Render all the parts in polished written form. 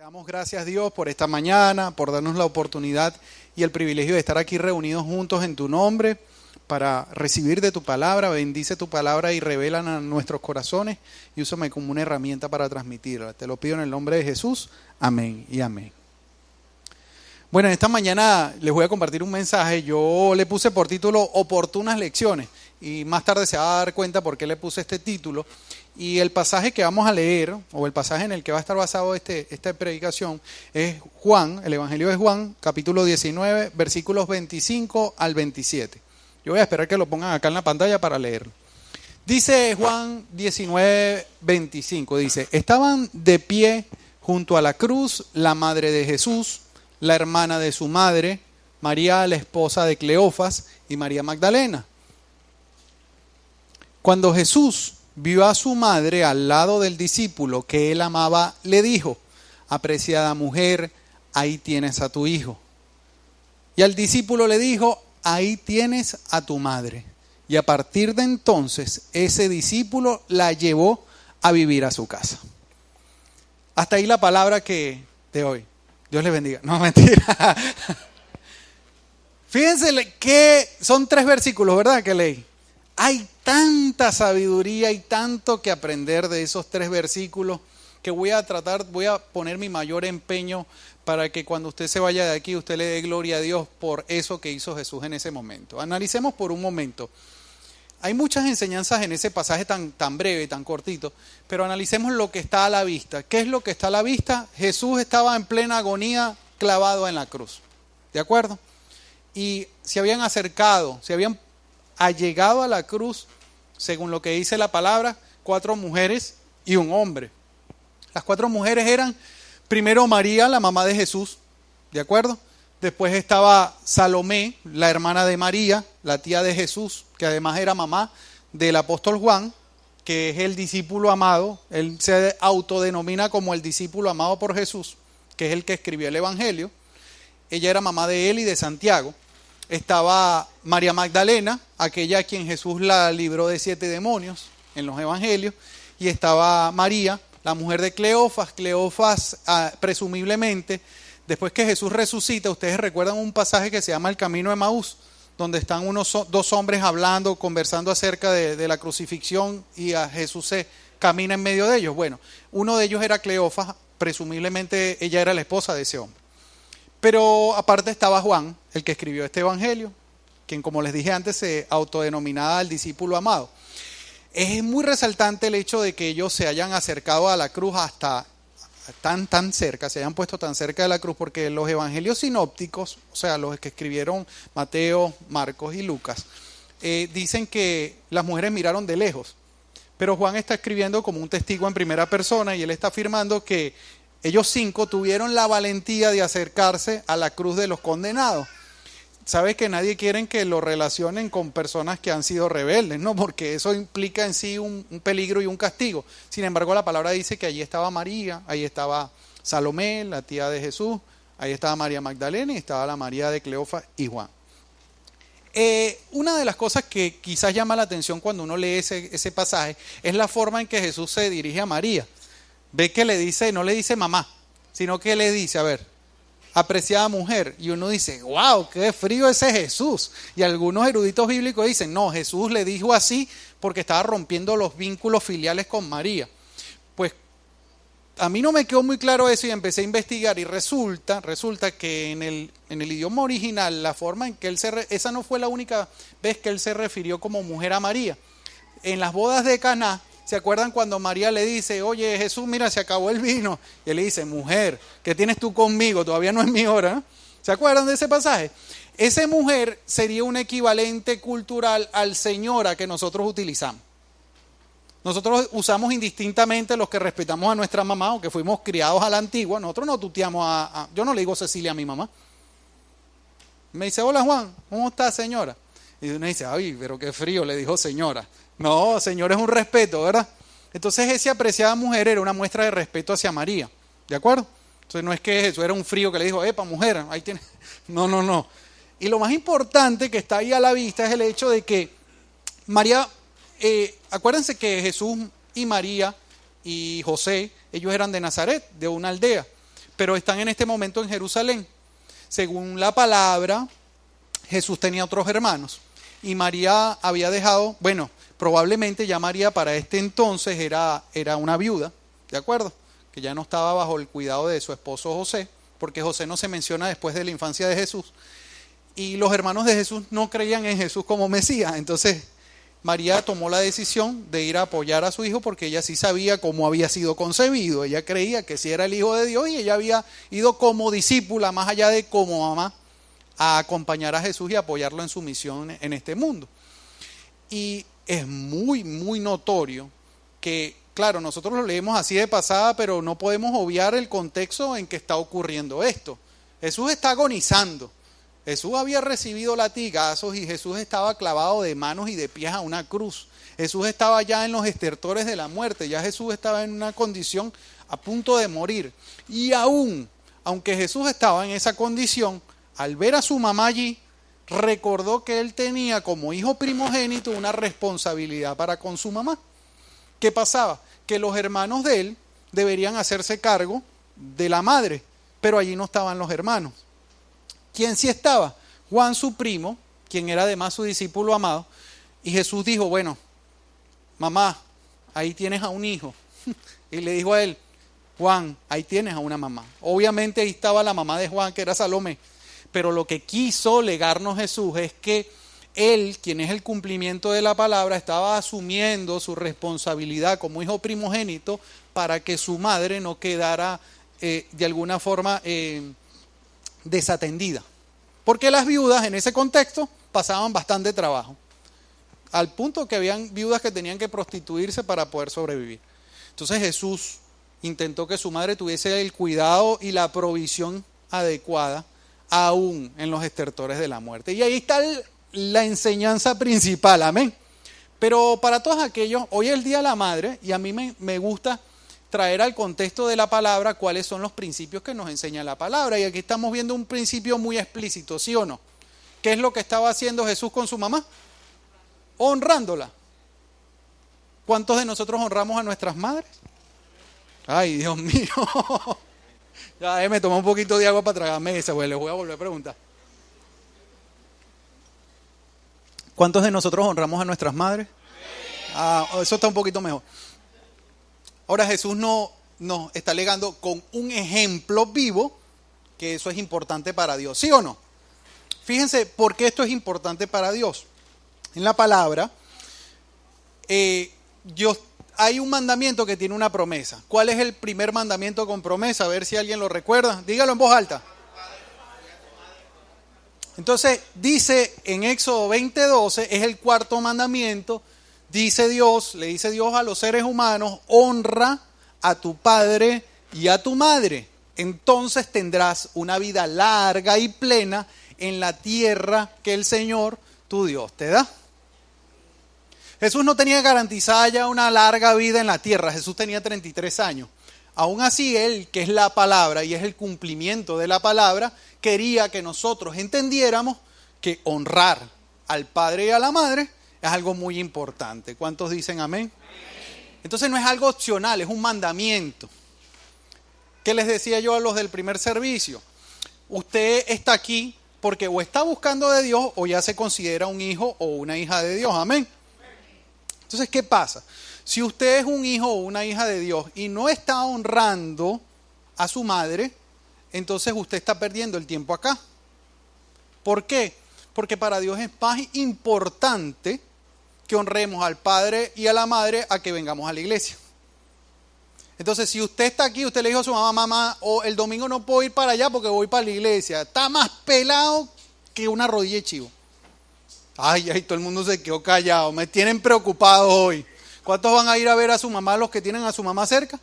Damos gracias a Dios por esta mañana, por darnos la oportunidad y el privilegio de estar aquí reunidos juntos en tu nombre para recibir de tu palabra. Bendice tu palabra y revela a nuestros corazones y úsame como una herramienta para transmitirla. Te lo pido en el nombre de Jesús. Amén y amén. Bueno, en esta mañana les voy a compartir un mensaje. Yo le puse por título Oportunas Lecciones y más tarde se va a dar cuenta por qué le puse este título. Y el pasaje que vamos a leer, o el pasaje en el que va a estar basado esta predicación, es Juan, el Evangelio de Juan, capítulo 19, versículos 25 al 27. Yo voy a esperar que lo pongan acá en la pantalla para leerlo. Dice Juan 19, 25, dice: estaban de pie junto a la cruz la madre de Jesús, la hermana de su madre, María, la esposa de Cleofas, y María Magdalena. Cuando Jesús vio a su madre al lado del discípulo que él amaba, le dijo: apreciada mujer, ahí tienes a tu hijo. Y al discípulo le dijo: ahí tienes a tu madre. Y a partir de entonces, ese discípulo la llevó a vivir a su casa. Hasta ahí la palabra de hoy. Dios les bendiga. No, mentira. Fíjense que son 3 versículos, ¿verdad? Que leí. Hay tanta sabiduría y tanto que aprender de esos 3 versículos que voy a poner mi mayor empeño para que cuando usted se vaya de aquí, usted le dé gloria a Dios por eso que hizo Jesús en ese momento. Analicemos por un momento. Hay muchas enseñanzas en ese pasaje tan breve, tan cortito, pero analicemos lo que está a la vista. ¿Qué es lo que está a la vista? Jesús estaba en plena agonía clavado en la cruz, ¿de acuerdo? Y se habían acercado, se habían allegado a la cruz, según lo que dice la palabra, 4 mujeres y un hombre. Las 4 mujeres eran, primero María, la mamá de Jesús, ¿de acuerdo? Después estaba Salomé, la hermana de María, la tía de Jesús, que además era mamá del apóstol Juan, que es el discípulo amado. Él se autodenomina como el discípulo amado por Jesús, que es el que escribió el Evangelio. Ella era mamá de él y de Santiago. Estaba María Magdalena, aquella a quien Jesús la libró de 7 demonios en los evangelios, y estaba María, la mujer de Cleofas. Cleofas, presumiblemente, después que Jesús resucita, ustedes recuerdan un pasaje que se llama el Camino de Emaús, donde están 2 hombres hablando, conversando acerca de la crucifixión, y a Jesús se camina en medio de ellos. Bueno, uno de ellos era Cleofas, presumiblemente ella era la esposa de ese hombre. Pero aparte estaba Juan, el que escribió este evangelio, quien, como les dije antes, se autodenominaba el discípulo amado. Es muy resaltante el hecho de que ellos se hayan acercado a la cruz hasta tan cerca, se hayan puesto tan cerca de la cruz, porque los evangelios sinópticos, o sea, los que escribieron Mateo, Marcos y Lucas, dicen que las mujeres miraron de lejos. Pero Juan está escribiendo como un testigo en primera persona y él está afirmando que ellos 5 tuvieron la valentía de acercarse a la cruz de los condenados. Sabe que nadie quiere que lo relacionen con personas que han sido rebeldes, ¿no? Porque eso implica en sí un peligro y un castigo. Sin embargo, la palabra dice que allí estaba María, ahí estaba Salomé, la tía de Jesús, ahí estaba María Magdalena y estaba la María de Cleofas y Juan. Una de las cosas que quizás llama la atención cuando uno lee ese pasaje es la forma en que Jesús se dirige a María. Ve que le dice, no le dice mamá, sino que le dice, a ver, apreciada mujer. Y uno dice, wow, qué frío ese Jesús. Y algunos eruditos bíblicos dicen, no, Jesús le dijo así porque estaba rompiendo los vínculos filiales con María. Pues a mí no me quedó muy claro eso y empecé a investigar y resulta que en el idioma original, la forma en que esa no fue la única vez que él se refirió como mujer a María. En las bodas de Caná, ¿se acuerdan cuando María le dice, oye Jesús, mira, se acabó el vino? Y él le dice, mujer, ¿qué tienes tú conmigo? Todavía no es mi hora, ¿no? ¿Se acuerdan de ese pasaje? Ese mujer sería un equivalente cultural al señora que nosotros utilizamos. Nosotros usamos indistintamente los que respetamos a nuestra mamá o que fuimos criados a la antigua. Nosotros no tuteamos yo no le digo Cecilia a mi mamá. Me dice, hola Juan, ¿cómo está señora? Y uno dice, ay, pero qué frío, le dijo señora. No, señor, es un respeto, ¿verdad? Entonces esa apreciada mujer era una muestra de respeto hacia María, ¿de acuerdo? Entonces no es que Jesús era un frío que le dijo, epa, mujer, ahí tiene. No. Y lo más importante que está ahí a la vista es el hecho de que María, acuérdense que Jesús y María y José, ellos eran de Nazaret, de una aldea. pero están en este momento en Jerusalén. Según la palabra, Jesús tenía otros hermanos y María había dejado, bueno, probablemente ya María para este entonces era una viuda, ¿de acuerdo? Que ya no estaba bajo el cuidado de su esposo José, porque José no se menciona después de la infancia de Jesús. Y los hermanos de Jesús no creían en Jesús como Mesías. Entonces María tomó la decisión de ir a apoyar a su hijo porque ella sí sabía cómo había sido concebido. Ella creía que sí era el Hijo de Dios y ella había ido como discípula, más allá de como mamá, a acompañar a Jesús y apoyarlo en su misión en este mundo. Y es muy, muy notorio que, claro, nosotros lo leemos así de pasada, pero no podemos obviar el contexto en que está ocurriendo esto. Jesús está agonizando. Jesús había recibido latigazos y Jesús estaba clavado de manos y de pies a una cruz. Jesús estaba ya en los estertores de la muerte, ya Jesús estaba en una condición a punto de morir. Y aunque Jesús estaba en esa condición, al ver a su mamá allí, recordó que él tenía como hijo primogénito una responsabilidad para con su mamá. ¿Qué pasaba? Que los hermanos de él deberían hacerse cargo de la madre, pero allí no estaban los hermanos. ¿Quién sí estaba? Juan, su primo, quien era además su discípulo amado. Y Jesús dijo, bueno, mamá, ahí tienes a un hijo. Y le dijo a él, Juan, ahí tienes a una mamá. Obviamente ahí estaba la mamá de Juan, que era Salomé. Pero lo que quiso legarnos Jesús es que él, quien es el cumplimiento de la palabra, estaba asumiendo su responsabilidad como hijo primogénito para que su madre no quedara de alguna forma desatendida. Porque las viudas en ese contexto pasaban bastante trabajo. Al punto que habían viudas que tenían que prostituirse para poder sobrevivir. Entonces Jesús intentó que su madre tuviese el cuidado y la provisión adecuada aún en los estertores de la muerte. Y ahí está la enseñanza principal, amén. Pero para todos aquellos, hoy es el Día de la Madre y a mí me gusta traer al contexto de la palabra cuáles son los principios que nos enseña la palabra. Y aquí estamos viendo un principio muy explícito, ¿sí o no? ¿Qué es lo que estaba haciendo Jesús con su mamá? Honrándola. ¿Cuántos de nosotros honramos a nuestras madres? Ay, Dios mío. Ya me tomé un poquito de agua para tragarme esa, pues les voy a volver a preguntar. ¿Cuántos de nosotros honramos a nuestras madres? Eso está un poquito mejor. Ahora Jesús nos está legando con un ejemplo vivo que eso es importante para Dios, ¿sí o no? Fíjense por qué esto es importante para Dios. En la palabra, hay un mandamiento que tiene una promesa. ¿Cuál es el primer mandamiento con promesa? A ver si alguien lo recuerda. Dígalo en voz alta. Entonces dice en Éxodo 20:12, es el cuarto mandamiento. Le dice Dios a los seres humanos, honra a tu padre y a tu madre. Entonces tendrás una vida larga y plena en la tierra que el Señor, tu Dios, te da. Jesús no tenía garantizada ya una larga vida en la tierra. Jesús tenía 33 años. Aún así, Él, que es la palabra y es el cumplimiento de la palabra, quería que nosotros entendiéramos que honrar al padre y a la madre es algo muy importante. ¿Cuántos dicen amén? Entonces no es algo opcional, es un mandamiento. ¿Qué les decía yo a los del primer servicio? Usted está aquí porque o está buscando de Dios o ya se considera un hijo o una hija de Dios. Amén. Entonces, ¿qué pasa? Si usted es un hijo o una hija de Dios y no está honrando a su madre, entonces usted está perdiendo el tiempo acá. ¿Por qué? Porque para Dios es más importante que honremos al padre y a la madre a que vengamos a la iglesia. Entonces, si usted está aquí, usted le dijo a su mamá, o el domingo no puedo ir para allá porque voy para la iglesia. Está más pelado que una rodilla de chivo. Ay, todo el mundo se quedó callado. Me tienen preocupado hoy. ¿Cuántos van a ir a ver a su mamá, los que tienen a su mamá cerca?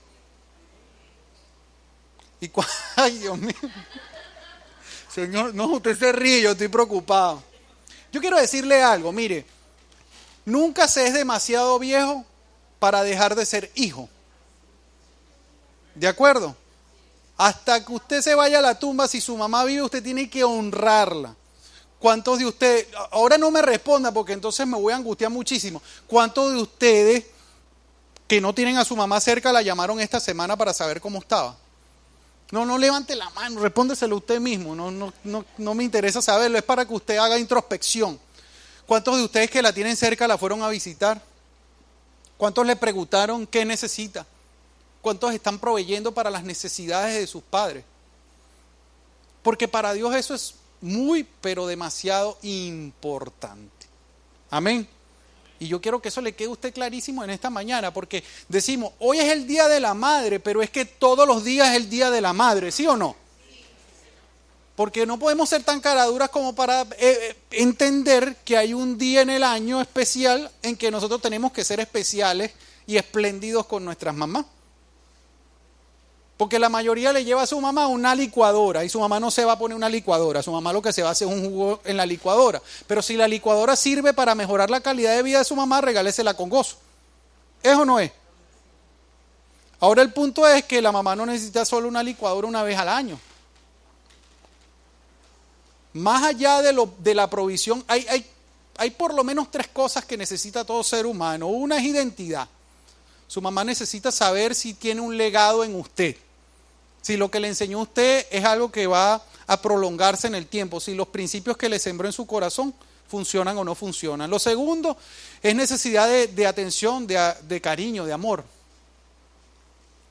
Ay, Dios mío. Señor, no, usted se ríe, yo estoy preocupado. Yo quiero decirle algo, mire. Nunca se es demasiado viejo para dejar de ser hijo. ¿De acuerdo? Hasta que usted se vaya a la tumba, si su mamá vive, usted tiene que honrarla. ¿Cuántos de ustedes, ahora no me responda porque entonces me voy a angustiar muchísimo, cuántos de ustedes que no tienen a su mamá cerca la llamaron esta semana para saber cómo estaba? No levante la mano, respóndeselo usted mismo. No me interesa saberlo, es para que usted haga introspección. ¿Cuántos de ustedes que la tienen cerca la fueron a visitar? ¿Cuántos le preguntaron qué necesita? ¿Cuántos están proveyendo para las necesidades de sus padres? Porque para Dios eso es muy, pero demasiado importante. Amén. Y yo quiero que eso le quede a usted clarísimo en esta mañana, porque decimos, hoy es el Día de la Madre, pero es que todos los días es el Día de la Madre, ¿sí o no? Porque no podemos ser tan caraduras como para entender que hay un día en el año especial en que nosotros tenemos que ser especiales y espléndidos con nuestras mamás. Porque la mayoría le lleva a su mamá una licuadora y su mamá no se va a poner una licuadora. Su mamá lo que se va a hacer es un jugo en la licuadora. Pero si la licuadora sirve para mejorar la calidad de vida de su mamá, regálesela con gozo. ¿Es o no es? Ahora el punto es que la mamá no necesita solo una licuadora una vez al año. Más allá de la provisión, hay por lo menos 3 cosas que necesita todo ser humano. Una es identidad. Su mamá necesita saber si tiene un legado en usted. Si lo que le enseñó a usted es algo que va a prolongarse en el tiempo. Si los principios que le sembró en su corazón funcionan o no funcionan. Lo segundo es necesidad de atención, de cariño, de amor.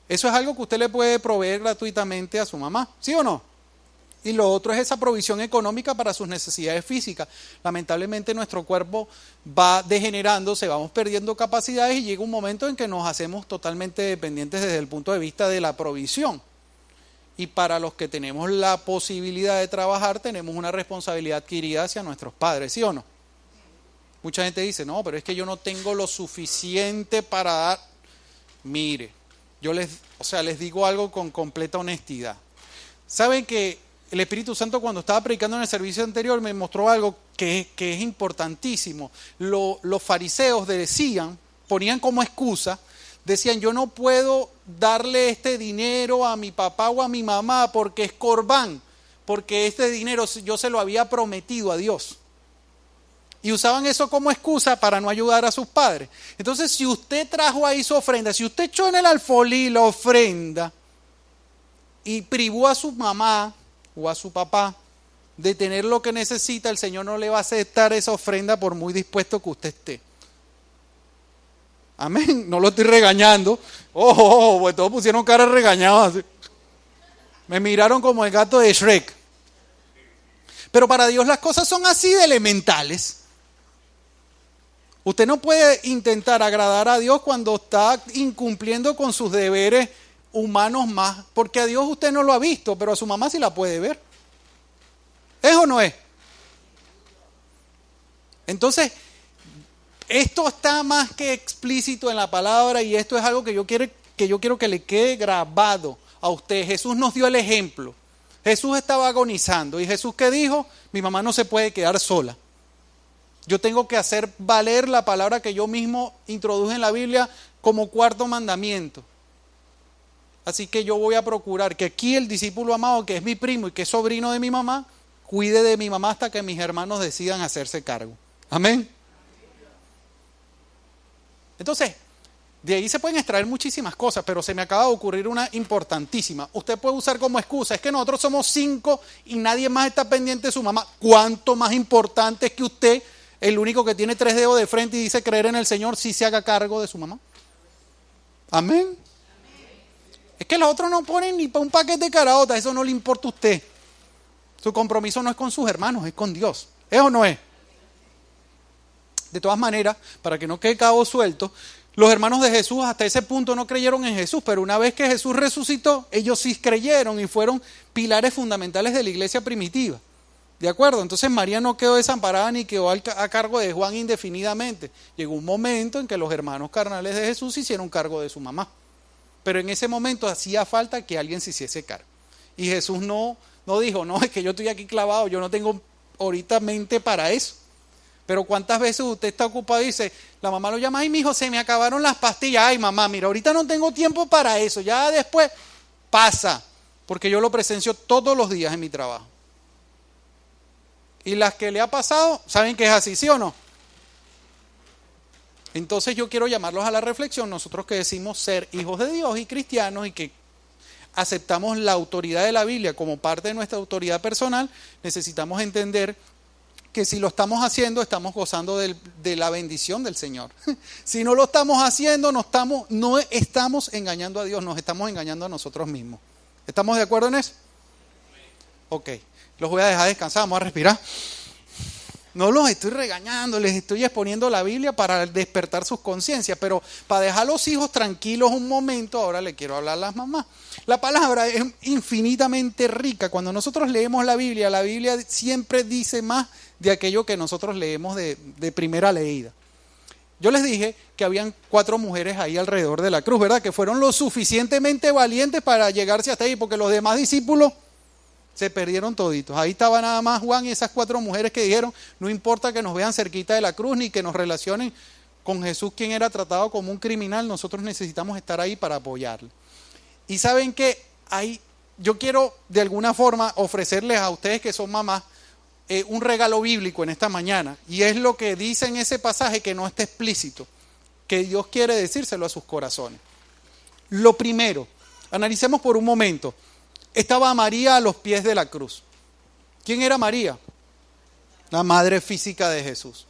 Eso es algo que usted le puede proveer gratuitamente a su mamá. ¿Sí o no? Y lo otro es esa provisión económica para sus necesidades físicas. Lamentablemente nuestro cuerpo va degenerándose, vamos perdiendo capacidades y llega un momento en que nos hacemos totalmente dependientes desde el punto de vista de la provisión. Y para los que tenemos la posibilidad de trabajar, tenemos una responsabilidad adquirida hacia nuestros padres, ¿sí o no? Mucha gente dice, no, pero es que yo no tengo lo suficiente para dar. Mire, yo les digo algo con completa honestidad. ¿Saben que el Espíritu Santo cuando estaba predicando en el servicio anterior me mostró algo que es importantísimo? Los fariseos ponían como excusa, decían, yo no puedo darle este dinero a mi papá o a mi mamá porque es corbán, porque este dinero yo se lo había prometido a Dios. Y usaban eso como excusa para no ayudar a sus padres. Entonces, si usted trajo ahí su ofrenda, si usted echó en el alfolí la ofrenda y privó a su mamá o a su papá de tener lo que necesita, el Señor no le va a aceptar esa ofrenda por muy dispuesto que usted esté. Amén, no lo estoy regañando. Pues todos pusieron cara regañados así. Me miraron como el gato de Shrek. Pero para Dios las cosas son así de elementales. Usted no puede intentar agradar a Dios cuando está incumpliendo con sus deberes humanos más, porque a Dios usted no lo ha visto, pero a su mamá sí la puede ver. ¿Es o no es? Entonces, esto está más que explícito en la palabra y esto es algo que yo quiero que le quede grabado a usted. Jesús nos dio el ejemplo. Jesús estaba agonizando y Jesús, ¿qué dijo? Mi mamá no se puede quedar sola. Yo tengo que hacer valer la palabra que yo mismo introduje en la Biblia como 4º mandamiento. Así que yo voy a procurar que aquí el discípulo amado, que es mi primo y que es sobrino de mi mamá, cuide de mi mamá hasta que mis hermanos decidan hacerse cargo. Amén. Entonces, de ahí se pueden extraer muchísimas cosas, pero se me acaba de ocurrir una importantísima. Usted puede usar como excusa, es que nosotros somos 5 y nadie más está pendiente de su mamá. ¿Cuánto más importante es que usted, el único que tiene 3 dedos de frente y dice creer en el Señor, sí se haga cargo de su mamá? Amén. Es que los otros no ponen ni para un paquete de caraotas, eso no le importa a usted. Su compromiso no es con sus hermanos, es con Dios. ¿Es o no es? De todas maneras, para que no quede cabo suelto, los hermanos de Jesús hasta ese punto no creyeron en Jesús, pero una vez que Jesús resucitó, ellos sí creyeron y fueron pilares fundamentales de la iglesia primitiva. ¿De acuerdo? Entonces María no quedó desamparada ni quedó a cargo de Juan indefinidamente. Llegó un momento en que los hermanos carnales de Jesús se hicieron cargo de su mamá. Pero en ese momento hacía falta que alguien se hiciese cargo. Y Jesús no dijo, no, es que yo estoy aquí clavado, yo no tengo ahorita mente para eso. Pero ¿cuántas veces usted está ocupado y dice, la mamá lo llama, ay, mijo, se me acabaron las pastillas, ay, mamá, mira, ahorita no tengo tiempo para eso, ya después pasa, porque yo lo presencio todos los días en mi trabajo. Y las que le ha pasado, ¿saben que es así, sí o no? Entonces yo quiero llamarlos a la reflexión, nosotros que decimos ser hijos de Dios y cristianos y que aceptamos la autoridad de la Biblia como parte de nuestra autoridad personal, necesitamos entender que si lo estamos haciendo, estamos gozando de la bendición del Señor. Si no lo estamos haciendo, no estamos engañando a Dios, nos estamos engañando a nosotros mismos. ¿Estamos de acuerdo en eso? Ok, los voy a dejar descansar, vamos a respirar. No los estoy regañando, les estoy exponiendo la Biblia para despertar sus conciencias, pero para dejar a los hijos tranquilos un momento, ahora le quiero hablar a las mamás. La palabra es infinitamente rica. Cuando nosotros leemos la Biblia siempre dice más de aquello que nosotros leemos de primera leída. Yo les dije que habían 4 mujeres ahí alrededor de la cruz, ¿verdad? Que fueron lo suficientemente valientes para llegarse hasta ahí, porque los demás discípulos se perdieron toditos. Ahí estaba nada más Juan y esas 4 mujeres que dijeron, no importa que nos vean cerquita de la cruz ni que nos relacionen con Jesús, quien era tratado como un criminal, nosotros necesitamos estar ahí para apoyarle. Y saben que yo quiero de alguna forma ofrecerles a ustedes que son mamás un regalo bíblico en esta mañana. Y es lo que dice en ese pasaje que no está explícito, que Dios quiere decírselo a sus corazones. Lo primero, analicemos por un momento. Estaba María a los pies de la cruz. ¿Quién era María? La madre física de Jesús.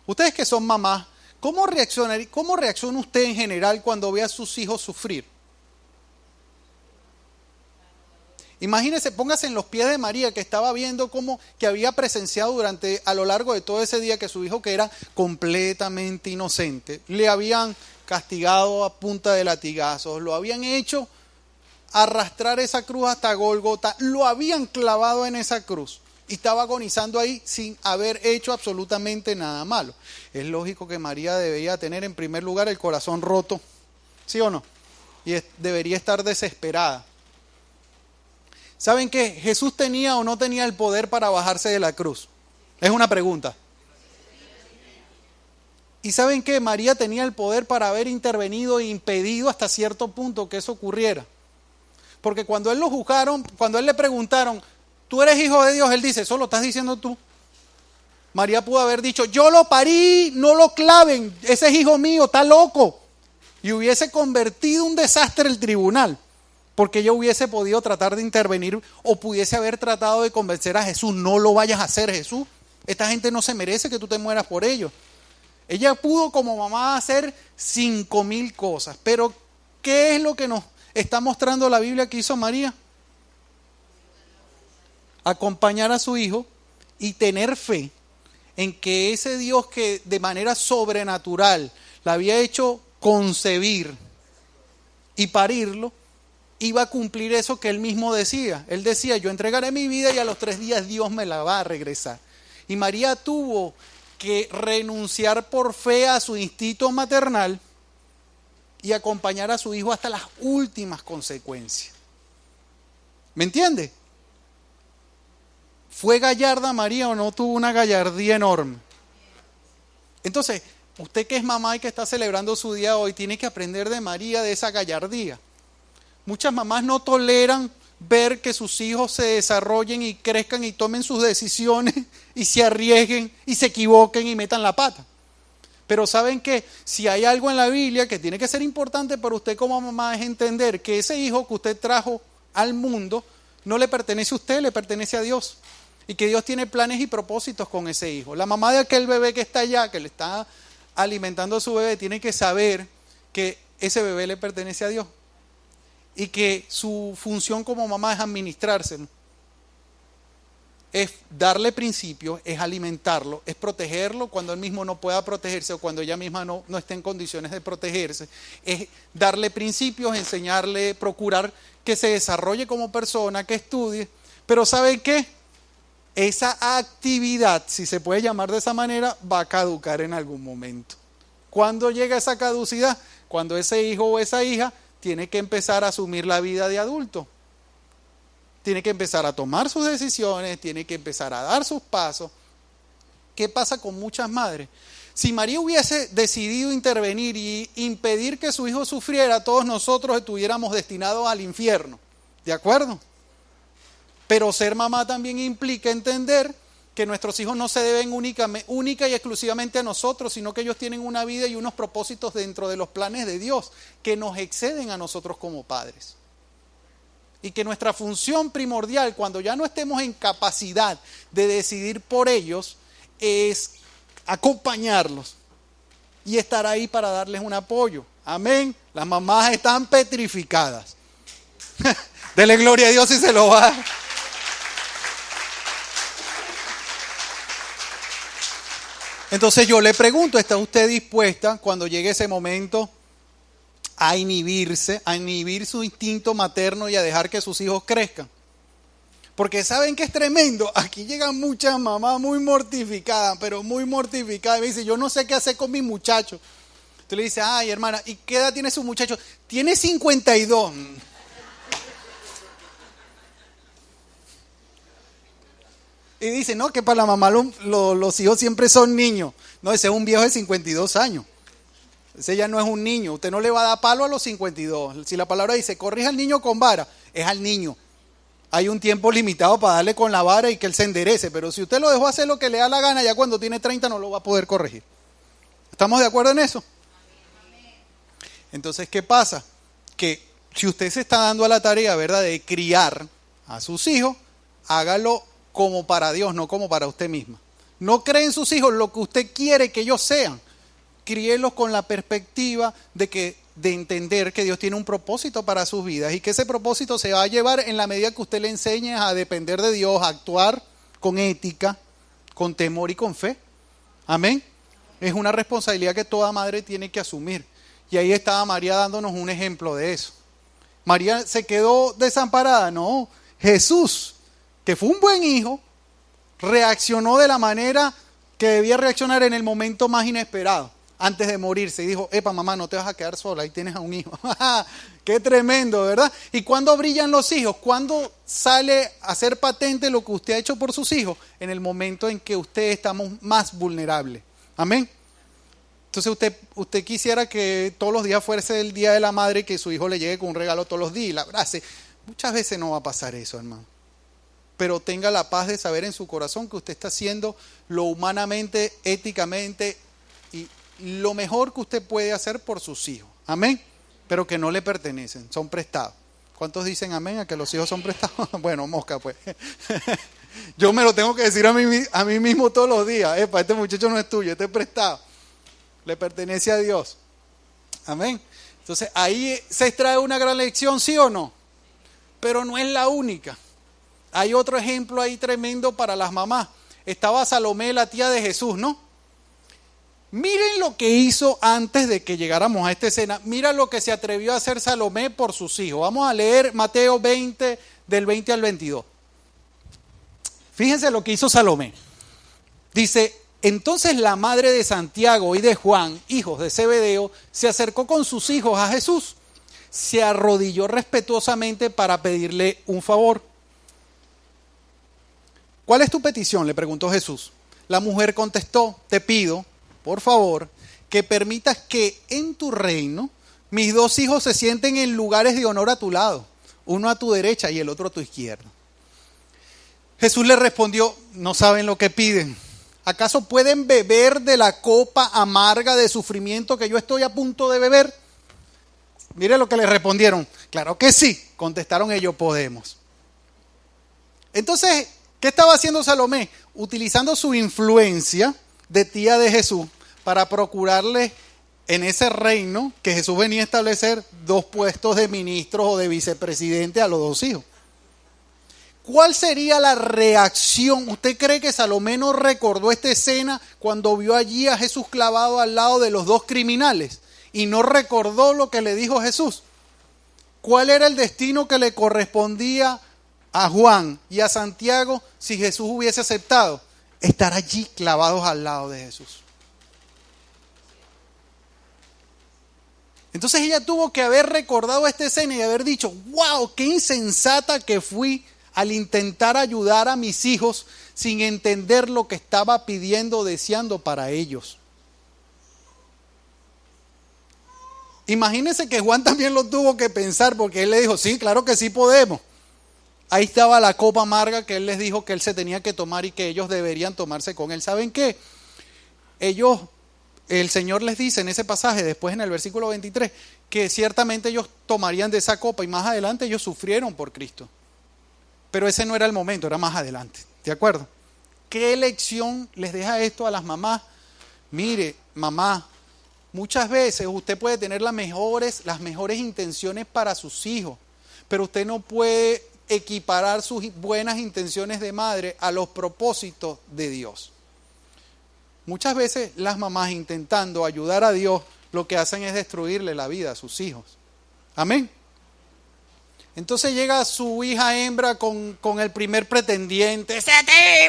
Ustedes que son mamás, ¿cómo reacciona usted en general cuando ve a sus hijos sufrir? Imagínese, póngase en los pies de María, que estaba viendo que había presenciado a lo largo de todo ese día que su hijo, que era completamente inocente, le habían castigado a punta de latigazos, lo habían hecho arrastrar esa cruz hasta Gólgota, lo habían clavado en esa cruz y estaba agonizando ahí sin haber hecho absolutamente nada malo. Es lógico que María debería tener en primer lugar el corazón roto, ¿sí o no? Y debería estar desesperada. ¿Saben qué? ¿Jesús tenía o no tenía el poder para bajarse de la cruz? Es una pregunta. ¿Y saben qué? María tenía el poder para haber intervenido e impedido hasta cierto punto que eso ocurriera. Porque cuando él lo juzgaron, cuando él le preguntaron, ¿tú eres hijo de Dios? Él dice, ¿eso lo estás diciendo tú? María pudo haber dicho, yo lo parí, no lo claven, ese es hijo mío, está loco. Y hubiese convertido un desastre el tribunal, porque ella hubiese podido tratar de intervenir o pudiese haber tratado de convencer a Jesús, no lo vayas a hacer, Jesús. Esta gente no se merece que tú te mueras por ellos. Ella pudo como mamá hacer 5,000 cosas, pero ¿qué es lo que nos está mostrando la Biblia que hizo María? Acompañar a su hijo y tener fe en que ese Dios que de manera sobrenatural la había hecho concebir y parirlo, iba a cumplir eso que él mismo decía. Él decía, yo entregaré mi vida y a los 3 días Dios me la va a regresar. Y María tuvo que renunciar por fe a su instinto maternal y acompañar a su hijo hasta las últimas consecuencias. ¿Me entiende? ¿Fue gallarda María o no tuvo una gallardía enorme? Entonces, usted que es mamá y que está celebrando su día hoy, tiene que aprender de María, de esa gallardía. Muchas mamás no toleran ver que sus hijos se desarrollen y crezcan y tomen sus decisiones y se arriesguen y se equivoquen y metan la pata. Pero saben que si hay algo en la Biblia que tiene que ser importante para usted como mamá es entender que ese hijo que usted trajo al mundo no le pertenece a usted, le pertenece a Dios. Y que Dios tiene planes y propósitos con ese hijo. La mamá de aquel bebé que está allá, que le está alimentando a su bebé, tiene que saber que ese bebé le pertenece a Dios. Y que su función como mamá es administrárselo. Es darle principios, es alimentarlo, es protegerlo cuando él mismo no pueda protegerse o cuando ella misma no esté en condiciones de protegerse. Es darle principios, enseñarle, procurar que se desarrolle como persona, que estudie. Pero ¿saben qué? Esa actividad, si se puede llamar de esa manera, va a caducar en algún momento. ¿Cuándo llega esa caducidad? Cuando ese hijo o esa hija tiene que empezar a asumir la vida de adulto. Tiene que empezar a tomar sus decisiones, tiene que empezar a dar sus pasos. ¿Qué pasa con muchas madres? Si María hubiese decidido intervenir y impedir que su hijo sufriera, todos nosotros estuviéramos destinados al infierno. ¿De acuerdo? Pero ser mamá también implica entender que nuestros hijos no se deben única y exclusivamente a nosotros, sino que ellos tienen una vida y unos propósitos dentro de los planes de Dios que nos exceden a nosotros como padres. y que nuestra función primordial, cuando ya no estemos en capacidad de decidir por ellos, es acompañarlos y estar ahí para darles un apoyo. Amén. Las mamás están petrificadas. Dele gloria a Dios si se lo va a dar. Entonces yo le pregunto, ¿está usted dispuesta cuando llegue ese momento a inhibirse, a inhibir su instinto materno y a dejar que sus hijos crezcan? Porque ¿saben qué es tremendo? Aquí llegan muchas mamás muy mortificadas, pero muy mortificadas. Y me dicen, yo no sé qué hacer con mi muchacho. Usted le dice, ay hermana, ¿y qué edad tiene su muchacho? Tiene 52. Y dice, no, que para la mamá los hijos siempre son niños. No, ese es un viejo de 52 años. Ese ya no es un niño. Usted no le va a dar palo a los 52. Si la palabra dice, corrija al niño con vara, es al niño. Hay un tiempo limitado para darle con la vara y que él se enderece. Pero si usted lo dejó hacer lo que le da la gana, ya cuando tiene 30 no lo va a poder corregir. ¿Estamos de acuerdo en eso? Entonces, ¿qué pasa? Que si usted se está dando a la tarea, ¿verdad?, de criar a sus hijos, hágalo como para Dios, no como para usted misma. No cree en sus hijos lo que usted quiere que ellos sean. Críelos con la perspectiva de entender que Dios tiene un propósito para sus vidas y que ese propósito se va a llevar en la medida que usted le enseñe a depender de Dios, a actuar con ética, con temor y con fe. Amén. Es una responsabilidad que toda madre tiene que asumir. Y ahí estaba María dándonos un ejemplo de eso. María se quedó desamparada, no. Jesús, que fue un buen hijo, reaccionó de la manera que debía reaccionar en el momento más inesperado, antes de morirse. Y dijo, epa mamá, no te vas a quedar sola, ahí tienes a un hijo. Qué tremendo, ¿verdad? ¿Y cuándo brillan los hijos? ¿Cuándo sale a ser patente lo que usted ha hecho por sus hijos? En el momento en que usted está más vulnerable. Amén. Entonces usted quisiera que todos los días fuese el día de la madre y que su hijo le llegue con un regalo todos los días y la abrace. Muchas veces no va a pasar eso, hermano. Pero tenga la paz de saber en su corazón que usted está haciendo lo humanamente, éticamente y lo mejor que usted puede hacer por sus hijos. Amén. Pero que no le pertenecen, son prestados. ¿Cuántos dicen amén a que los hijos son prestados? Bueno, mosca pues. Yo me lo tengo que decir a mí mismo todos los días. Epa, este muchacho no es tuyo, este es prestado. Le pertenece a Dios. Amén. Entonces ahí se extrae una gran lección, ¿sí o no? Pero no es la única. Hay otro ejemplo ahí tremendo para las mamás. Estaba Salomé, la tía de Jesús, ¿no? Miren lo que hizo antes de que llegáramos a esta escena. Mira lo que se atrevió a hacer Salomé por sus hijos. Vamos a leer Mateo 20, del 20 al 22. Fíjense lo que hizo Salomé. Dice, entonces la madre de Santiago y de Juan, hijos de Zebedeo, se acercó con sus hijos a Jesús. Se arrodilló respetuosamente para pedirle un favor. ¿Cuál es tu petición?, le preguntó Jesús. La mujer contestó, te pido, por favor, que permitas que en tu reino mis dos hijos se sienten en lugares de honor a tu lado, uno a tu derecha y el otro a tu izquierda. Jesús le respondió, no saben lo que piden. ¿Acaso pueden beber de la copa amarga de sufrimiento que yo estoy a punto de beber? Mire lo que le respondieron. Claro que sí, contestaron ellos, podemos. Entonces, ¿qué estaba haciendo Salomé? Utilizando su influencia de tía de Jesús para procurarle en ese reino que Jesús venía a establecer 2 puestos de ministros o de vicepresidente a los 2 hijos. ¿Cuál sería la reacción? ¿Usted cree que Salomé no recordó esta escena cuando vio allí a Jesús clavado al lado de los 2 criminales y no recordó lo que le dijo Jesús? ¿Cuál era el destino que le correspondía a Juan y a Santiago si Jesús hubiese aceptado? Estar allí clavados al lado de Jesús. Entonces ella tuvo que haber recordado esta escena y haber dicho, wow, qué insensata que fui al intentar ayudar a mis hijos sin entender lo que estaba pidiendo, deseando para ellos. Imagínense que Juan también lo tuvo que pensar porque él le dijo, sí, claro que sí podemos. Ahí estaba la copa amarga que él les dijo que él se tenía que tomar y que ellos deberían tomarse con él. ¿Saben qué? Ellos el Señor les dice en ese pasaje, después en el versículo 23, que ciertamente ellos tomarían de esa copa y más adelante ellos sufrieron por Cristo. Pero ese no era el momento, era más adelante. ¿De acuerdo? ¿Qué lección les deja esto a las mamás? Mire, mamá, muchas veces usted puede tener las mejores intenciones para sus hijos, pero usted no puede equiparar sus buenas intenciones de madre a los propósitos de Dios. Muchas veces las mamás, intentando ayudar a Dios, lo que hacen es destruirle la vida a sus hijos. Amén. Entonces llega su hija hembra con el primer pretendiente, ese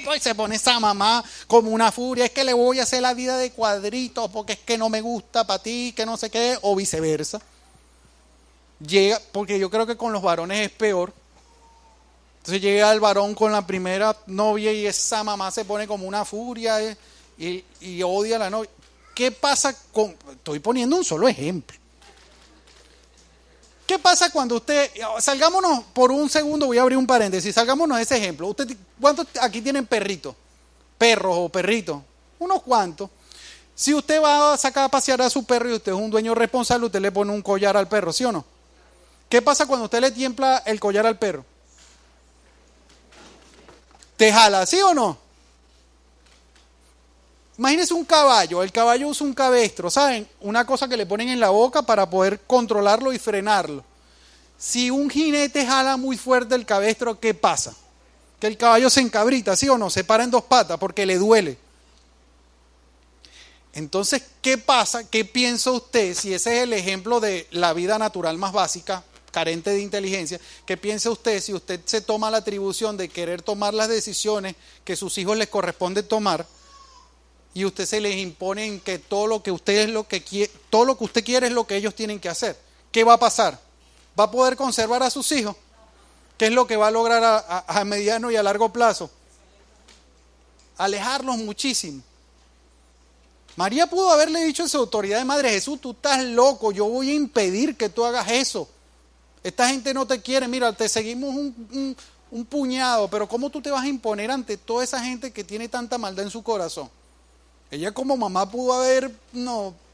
tipo, y se pone esa mamá como una furia, es que le voy a hacer la vida de cuadritos porque es que no me gusta para ti, que no sé qué, o viceversa. Llega, porque yo creo que con los varones es peor. Entonces llega el varón con la primera novia y esa mamá se pone como una furia y odia a la novia. ¿Qué pasa con...? Estoy poniendo un solo ejemplo. ¿Qué pasa cuando usted... Salgámonos por un segundo, voy a abrir un paréntesis, salgámonos de ese ejemplo. ¿Cuántos aquí tienen perritos? Perros o perritos. Unos cuantos. Si usted va a sacar a pasear a su perro y usted es un dueño responsable, usted le pone un collar al perro, ¿sí o no? ¿Qué pasa cuando usted le tiembla el collar al perro? ¿Te jala, sí o no? Imagínense un caballo, el caballo usa un cabestro, ¿saben? Una cosa que le ponen en la boca para poder controlarlo y frenarlo. Si un jinete jala muy fuerte el cabestro, ¿qué pasa? Que el caballo se encabrita, ¿sí o no? Se para en dos patas porque le duele. Entonces, ¿qué pasa? ¿Qué piensa usted si ese es el ejemplo de la vida natural más básica, carente de inteligencia? ¿Qué piensa usted si usted se toma la atribución de querer tomar las decisiones que sus hijos les corresponde tomar? Y usted se les impone en que todo lo que usted quiere es lo que ellos tienen que hacer. ¿Qué va a pasar? ¿Va a poder conservar a sus hijos? ¿Qué es lo que va a lograr a mediano y a largo plazo? Alejarlos muchísimo. María pudo haberle dicho en su autoridad de madre: Jesús, tú estás loco, yo voy a impedir que tú hagas eso. Esta gente no te quiere, mira, te seguimos un puñado, pero ¿cómo tú te vas a imponer ante toda esa gente que tiene tanta maldad en su corazón? Ella como mamá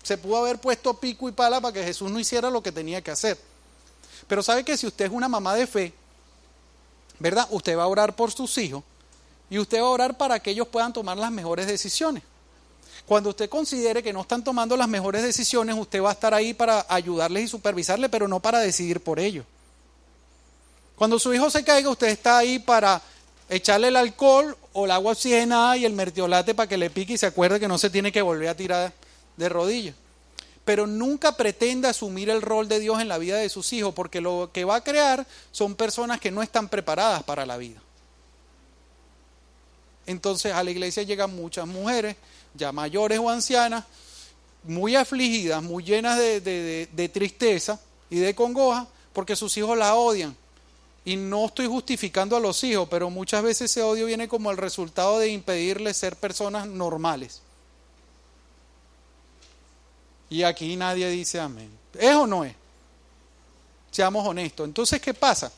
se pudo haber puesto pico y pala para que Jesús no hiciera lo que tenía que hacer. Pero sabe que si usted es una mamá de fe, ¿verdad? Usted va a orar por sus hijos y usted va a orar para que ellos puedan tomar las mejores decisiones. Cuando usted considere que no están tomando las mejores decisiones, usted va a estar ahí para ayudarles y supervisarles, pero no para decidir por ellos. Cuando su hijo se caiga, usted está ahí para echarle el alcohol o el agua oxigenada y el mertiolate para que le pique y se acuerde que no se tiene que volver a tirar de rodillas. Pero nunca pretenda asumir el rol de Dios en la vida de sus hijos, porque lo que va a crear son personas que no están preparadas para la vida. Entonces a la iglesia llegan muchas mujeres, ya mayores o ancianas, muy afligidas, muy llenas de tristeza y de congoja, porque sus hijos la odian. Y no estoy justificando a los hijos, pero muchas veces ese odio viene como el resultado de impedirles ser personas normales. Y aquí nadie dice amén. ¿Es o no es? Seamos honestos. Entonces, ¿qué pasa?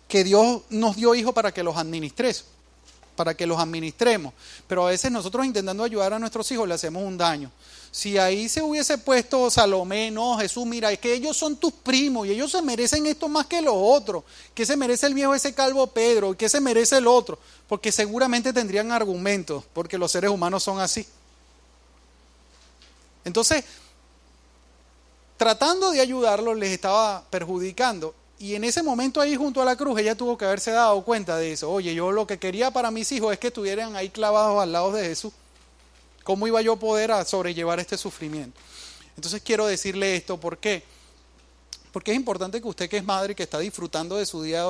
Que Dios nos dio hijos para que los administremos. Pero a veces nosotros intentando ayudar a nuestros hijos le hacemos un daño. Si ahí se hubiese puesto Salomé: no, Jesús, mira, es que ellos son tus primos y ellos se merecen esto más que los otros. ¿Qué se merece el viejo ese calvo Pedro? ¿Qué se merece el otro? Porque seguramente tendrían argumentos, porque los seres humanos son así. Entonces, tratando de ayudarlos les estaba perjudicando. Y en ese momento ahí junto a la cruz ella tuvo que haberse dado cuenta de eso. Oye, yo lo que quería para mis hijos es que estuvieran ahí clavados al lado de Jesús. ¿Cómo iba yo a poder sobrellevar este sufrimiento? Entonces quiero decirle esto, ¿por qué? Porque es importante que usted, que es madre y que está disfrutando de su día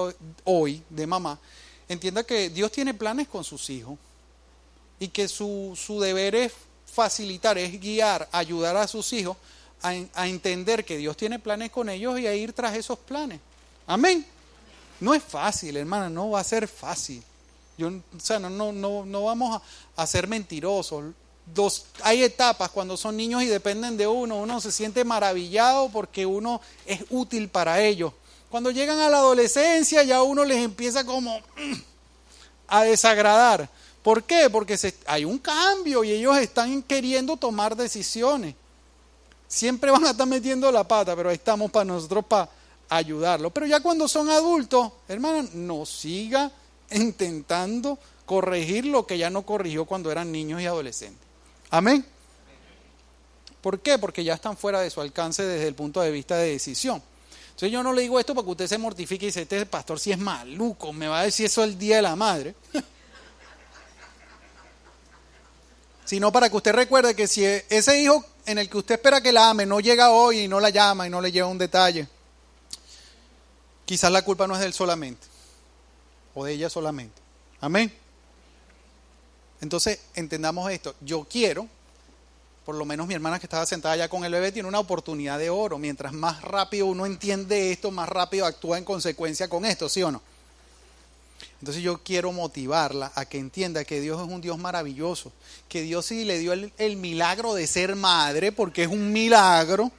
hoy de mamá, entienda que Dios tiene planes con sus hijos y que su deber es facilitar, es guiar, ayudar a sus hijos a entender que Dios tiene planes con ellos y a ir tras esos planes. Amén. No es fácil, hermana, no va a ser fácil. No vamos a ser mentirosos. Hay etapas cuando son niños y dependen de uno se siente maravillado porque uno es útil para ellos. Cuando llegan a la adolescencia ya uno les empieza como a desagradar, ¿Por qué? Porque hay un cambio y ellos están queriendo tomar decisiones. Siempre van a estar metiendo la pata, pero ahí estamos para nosotros, para ayudarlos. Pero ya cuando son adultos, hermano, no siga intentando corregir lo que ya no corrigió cuando eran niños y adolescentes. Amén. ¿Por qué? Porque ya están fuera de su alcance desde el punto de vista de decisión. Entonces yo no le digo esto para que usted se mortifique y dice, este pastor sí es maluco, me va a decir eso el día de la madre. Sino para que usted recuerde que si ese hijo en el que usted espera que la ame no llega hoy y no la llama y no le lleva un detalle, quizás la culpa no es de él solamente o de ella solamente. Amén. Entonces entendamos esto. Yo quiero, por lo menos mi hermana que estaba sentada allá con el bebé tiene una oportunidad de oro. Mientras más rápido uno entiende esto, más rápido actúa en consecuencia con esto, ¿sí o no? Entonces yo quiero motivarla a que entienda que Dios es un Dios maravilloso, que Dios sí le dio el milagro de ser madre, porque es un milagro.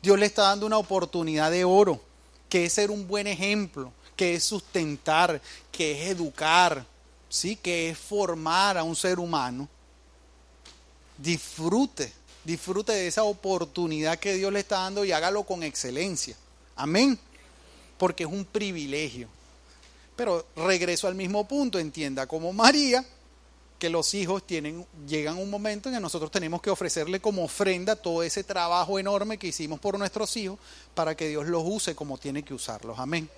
Dios le está dando una oportunidad de oro, que es ser un buen ejemplo, que es sustentar, que es educar, ¿sí? Que es formar a un ser humano. Disfrute de esa oportunidad que Dios le está dando y hágalo con excelencia. Amén. Porque es un privilegio. Pero regreso al mismo punto, entienda como María, que los hijos llegan un momento en que nosotros tenemos que ofrecerle como ofrenda todo ese trabajo enorme que hicimos por nuestros hijos para que Dios los use como tiene que usarlos. Amén.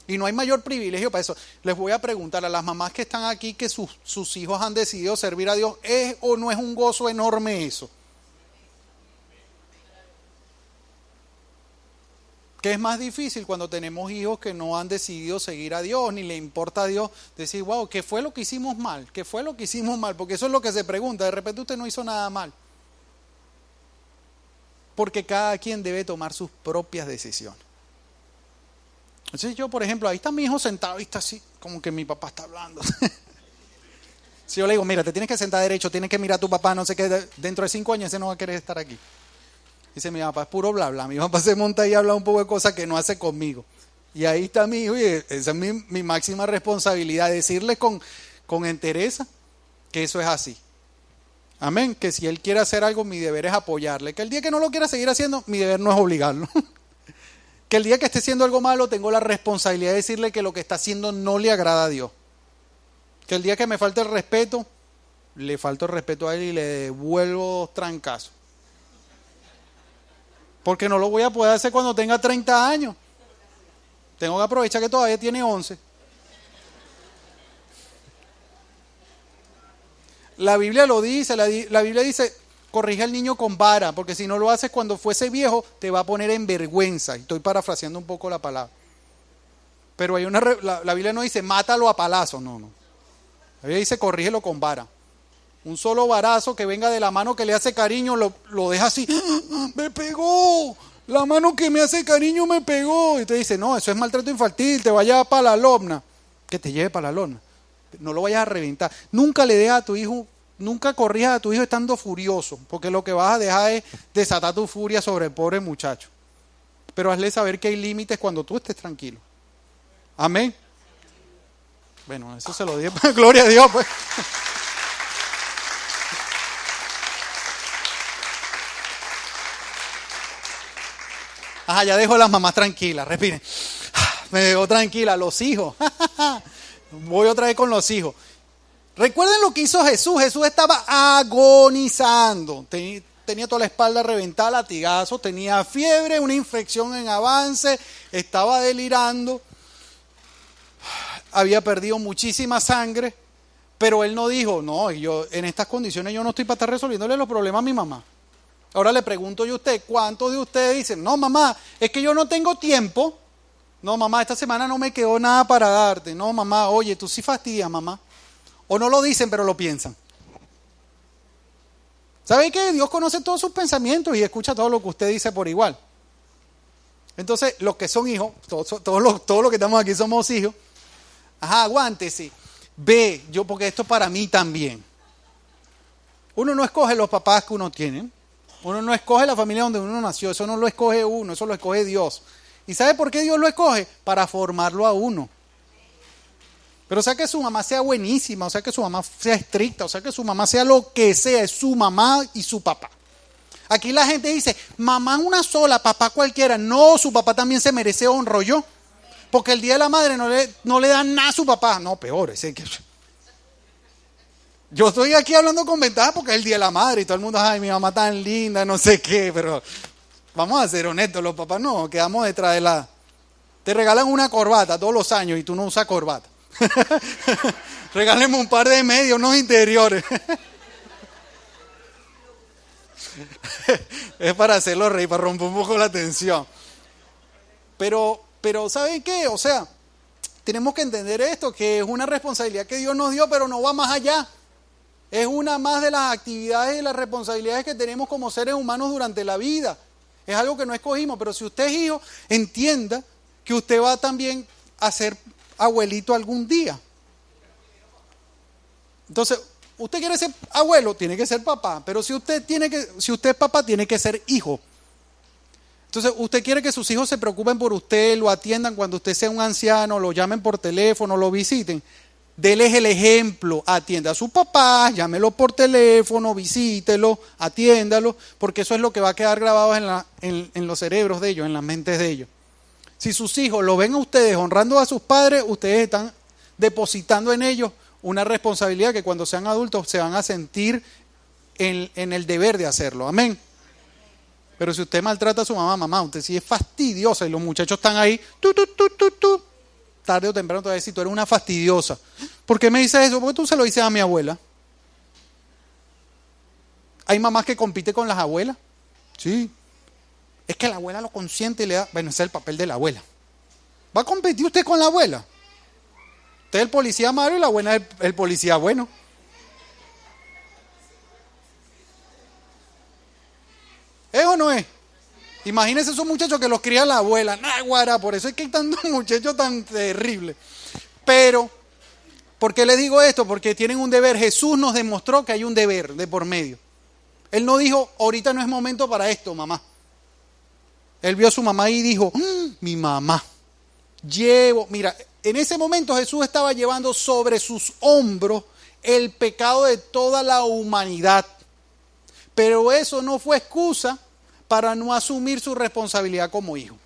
Y no hay mayor privilegio para eso. Les voy a preguntar a las mamás que están aquí que sus hijos han decidido servir a Dios, ¿es o no es un gozo enorme eso? ¿Qué es más difícil cuando tenemos hijos que no han decidido seguir a Dios, ni le importa a Dios? Decir, wow, ¿qué fue lo que hicimos mal? ¿Qué fue lo que hicimos mal? Porque eso es lo que se pregunta. De repente usted no hizo nada mal. Porque cada quien debe tomar sus propias decisiones. Entonces yo, por ejemplo, ahí está mi hijo sentado y está así, como que mi papá está hablando. Si yo le digo, mira, te tienes que sentar derecho, tienes que mirar a tu papá, no sé qué, dentro de 5 años ese no va a querer estar aquí. Dice, mi papá es puro bla bla, mi papá se monta y habla un poco de cosas que no hace conmigo. Y ahí está mi hijo y esa es mi máxima responsabilidad, decirle con entereza que eso es así. Amén, que si él quiere hacer algo, mi deber es apoyarle. Que el día que no lo quiera seguir haciendo, mi deber no es obligarlo. Que el día que esté haciendo algo malo, tengo la responsabilidad de decirle que lo que está haciendo no le agrada a Dios. Que el día que me falte el respeto, le falto el respeto a él y le devuelvo trancazo. Porque no lo voy a poder hacer cuando tenga 30 años. Tengo que aprovechar que todavía tiene 11. La Biblia lo dice, la Biblia dice, corrige al niño con vara, porque si no lo haces cuando fuese viejo, te va a poner en vergüenza. Estoy parafraseando un poco la palabra. Pero hay la Biblia no dice, mátalo a palazos, no. La Biblia dice, corrígelo con vara. Un solo varazo que venga de la mano que le hace cariño, lo deja así. ¡Me pegó! La mano que me hace cariño me pegó. Y te dice, no, eso es maltrato infantil, te vayas para la lomna. Que te lleve para la lomna. No lo vayas a reventar. Nunca le dejas a tu hijo, nunca corrijas a tu hijo estando furioso, porque lo que vas a dejar es desatar tu furia sobre el pobre muchacho. Pero hazle saber que hay límites cuando tú estés tranquilo. Amén. Bueno, eso se lo dije. Gloria a Dios, pues. Ajá, ya dejo a las mamás tranquilas, respiren. Me dejo tranquila, los hijos. Voy otra vez con los hijos. Recuerden lo que hizo Jesús. Jesús estaba agonizando. Tenía toda la espalda reventada, latigazos, tenía fiebre, una infección en avance, estaba delirando. Había perdido muchísima sangre, pero él no dijo, no, yo en estas condiciones yo no estoy para estar resolviéndole los problemas a mi mamá. Ahora le pregunto yo a usted, ¿cuántos de ustedes dicen, no mamá, es que yo no tengo tiempo? No mamá, esta semana no me quedó nada para darte. No mamá, oye, tú sí fastidias mamá. O no lo dicen, pero lo piensan. ¿Sabe qué? Dios conoce todos sus pensamientos y escucha todo lo que usted dice por igual. Entonces, los que son hijos, todos los que estamos aquí somos hijos. Ajá, aguántese. Ve, porque esto para mí también. Uno no escoge los papás que uno tiene. Uno no escoge la familia donde uno nació. Eso no lo escoge uno, eso lo escoge Dios. ¿Y sabe por qué Dios lo escoge? Para formarlo a uno. Pero o sea que su mamá sea buenísima, o sea que su mamá sea estricta, o sea que su mamá sea lo que sea, es su mamá y su papá. Aquí la gente dice, mamá una sola, papá cualquiera. No, su papá también se merece honro, yo. Porque el día de la madre no le dan nada a su papá. No, peor, ese que... Yo estoy aquí hablando con ventaja porque es el día de la madre y todo el mundo, ay, mi mamá tan linda, no sé qué, pero vamos a ser honestos, los papás no, quedamos detrás de la... Te regalan una corbata todos los años y tú no usas corbata. Regálenme un par de medios, unos interiores. Es para hacerlo reír, para romper un poco la tensión. Pero ¿saben qué? O sea, tenemos que entender esto, que es una responsabilidad que Dios nos dio, pero no va más allá. Es una más de las actividades y las responsabilidades que tenemos como seres humanos durante la vida. Es algo que no escogimos, pero si usted es hijo, entienda que usted va también a ser abuelito algún día. Entonces, usted quiere ser abuelo, tiene que ser papá, pero si usted es papá, tiene que ser hijo. Entonces, usted quiere que sus hijos se preocupen por usted, lo atiendan cuando usted sea un anciano, lo llamen por teléfono, lo visiten. Déles el ejemplo, atienda a su papá, llámelo por teléfono, visítelo, atiéndalo, porque eso es lo que va a quedar grabado en los cerebros de ellos, en las mentes de ellos. Si sus hijos lo ven a ustedes honrando a sus padres, ustedes están depositando en ellos una responsabilidad que cuando sean adultos se van a sentir en el deber de hacerlo. Amén. Pero si usted maltrata a su mamá, usted sí es fastidiosa y los muchachos están ahí, tarde o temprano te va a decir, tú eres una fastidiosa. ¿Por qué me dices eso? Porque tú se lo dices a mi abuela. ¿Hay mamás que compiten con las abuelas? Sí. Es que la abuela lo consiente y le da... Bueno, ese es el papel de la abuela. ¿Va a competir usted con la abuela? Usted es el policía malo y la abuela es el policía bueno. ¿Es o no es? Imagínense esos muchachos que los cría la abuela. Guara, por eso es que hay tantos muchachos tan terribles. Pero, ¿por qué les digo esto? Porque tienen un deber. Jesús nos demostró que hay un deber de por medio. Él no dijo, ahorita no es momento para esto, mamá. Él vio a su mamá y dijo, mi mamá. Mira, en ese momento Jesús estaba llevando sobre sus hombros el pecado de toda la humanidad. Pero eso no fue excusa para no asumir su responsabilidad como hijo.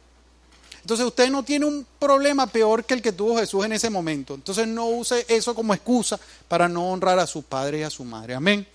Entonces usted no tiene un problema peor que el que tuvo Jesús en ese momento. Entonces no use eso como excusa para no honrar a su padre y a su madre. Amén.